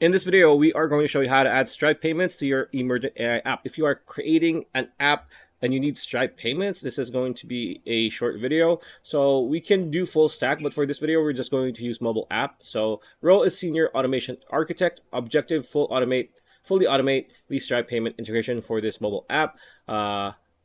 In this video, we are going to show you how to add Stripe payments to your Emergent AI app. If you are creating an app and you need Stripe payments, this is going to be a short video. So we can do full stack, but for this video, we're just going to use mobile app. So role is Senior Automation Architect. Objective, fully automate the Stripe payment integration for this mobile app.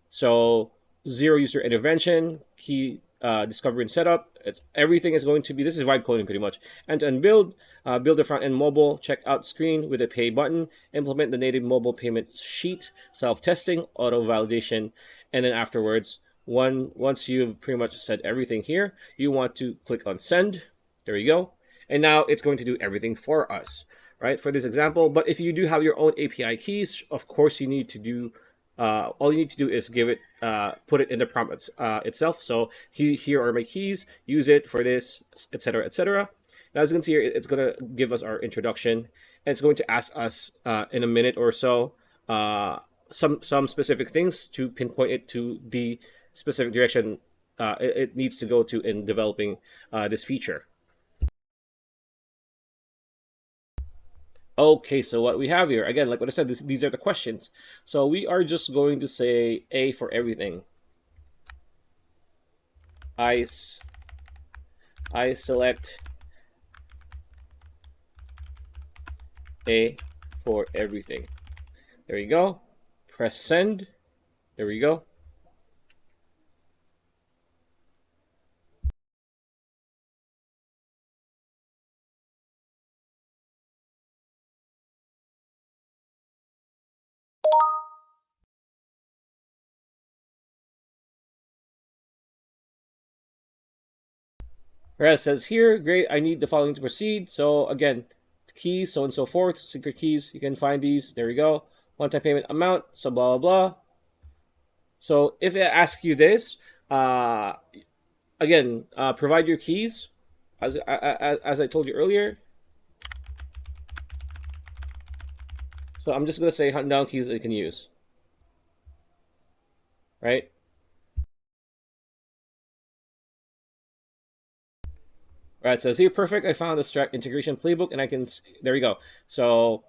So zero user intervention, key discovery and setup. Everything is going to be, this is vibe coding pretty much. End-to-end build. Build a front-end mobile checkout screen with a pay button, implement the native mobile payment sheet, self-testing, auto-validation, and then afterwards, once you've pretty much said everything here, you want to click on send. There you go. And now it's going to do everything for us, right, for this example. But if you do have your own API keys, of course you need to do, all you need to do is give it, put it in the prompt itself. So here are my keys, use it for this, etc., etc. Now, as you can see here, it's going to give us our introduction, and it's going to ask us in a minute or so some specific things to pinpoint it to the specific direction it needs to go to in developing this feature. Okay, so what we have here, again, like what I said, these are the questions. So we are just going to say A for everything. I select A for everything. There you go. Press send. There we go. Whereas it says here, great, I need the following to proceed. So again, keys, so on and so forth, secret keys, you can find these. There we go. One-time payment amount, so blah, blah, blah. So if it asks you this, again, provide your keys, as I told you earlier. So I'm just going to say hunt down keys that you can use, right? Right, it says here, perfect. I found the Stripe integration playbook, and I can, there we go. So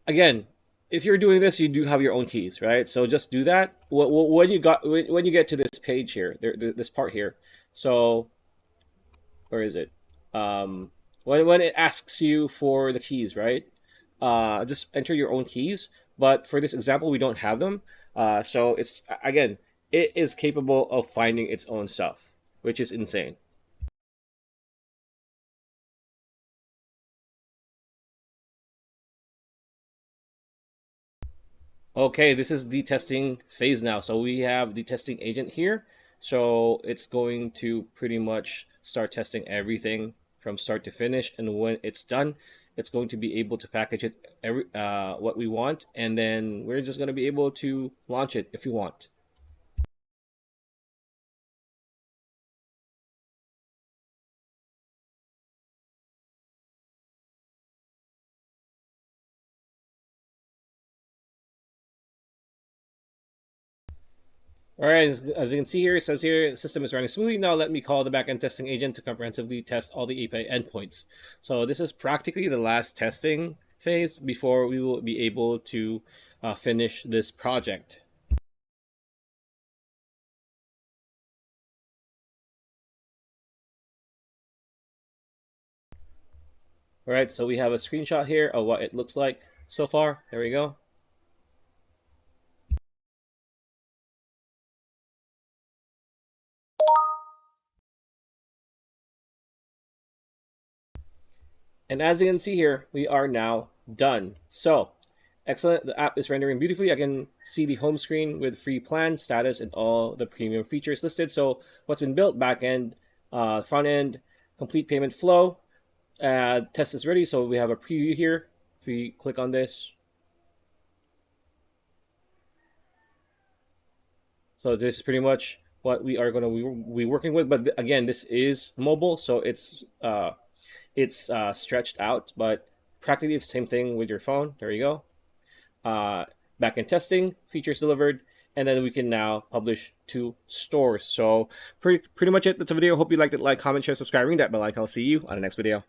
again, if you're doing this, you do have your own keys, right? So just do that. When you get to this page here, this part here. So where is it? When it asks you for the keys, right? Just enter your own keys. But for this example, we don't have them. So it's, again, it is capable of finding its own stuff, which is insane. Okay, this is the testing phase now. So we have the testing agent here. So it's going to pretty much start testing everything from start to finish. And when it's done, it's going to be able to package it what we want. And then we're just going to be able to launch it if we want. All right, as you can see here, it says here, the system is running smoothly. Now let me call the backend testing agent to comprehensively test all the API endpoints. So this is practically the last testing phase before we will be able to finish this project. All right, so we have a screenshot here of what it looks like so far. There we go. And as you can see here, we are now done. So excellent. The app is rendering beautifully. I can see the home screen with free plan, status, and all the premium features listed. So what's been built, back end, front end, complete payment flow. Test is ready. So we have a preview here. If we click on this. So this is pretty much what we are going to be working with. But again, this is mobile, so it's stretched out, but practically it's the same thing with your phone. There you go. Backend testing, features delivered, and then we can now publish to stores. So pretty much it. That's a video. Hope you liked it. Like, comment, share, subscribe, ring that bell icon. I'll see you on the next video.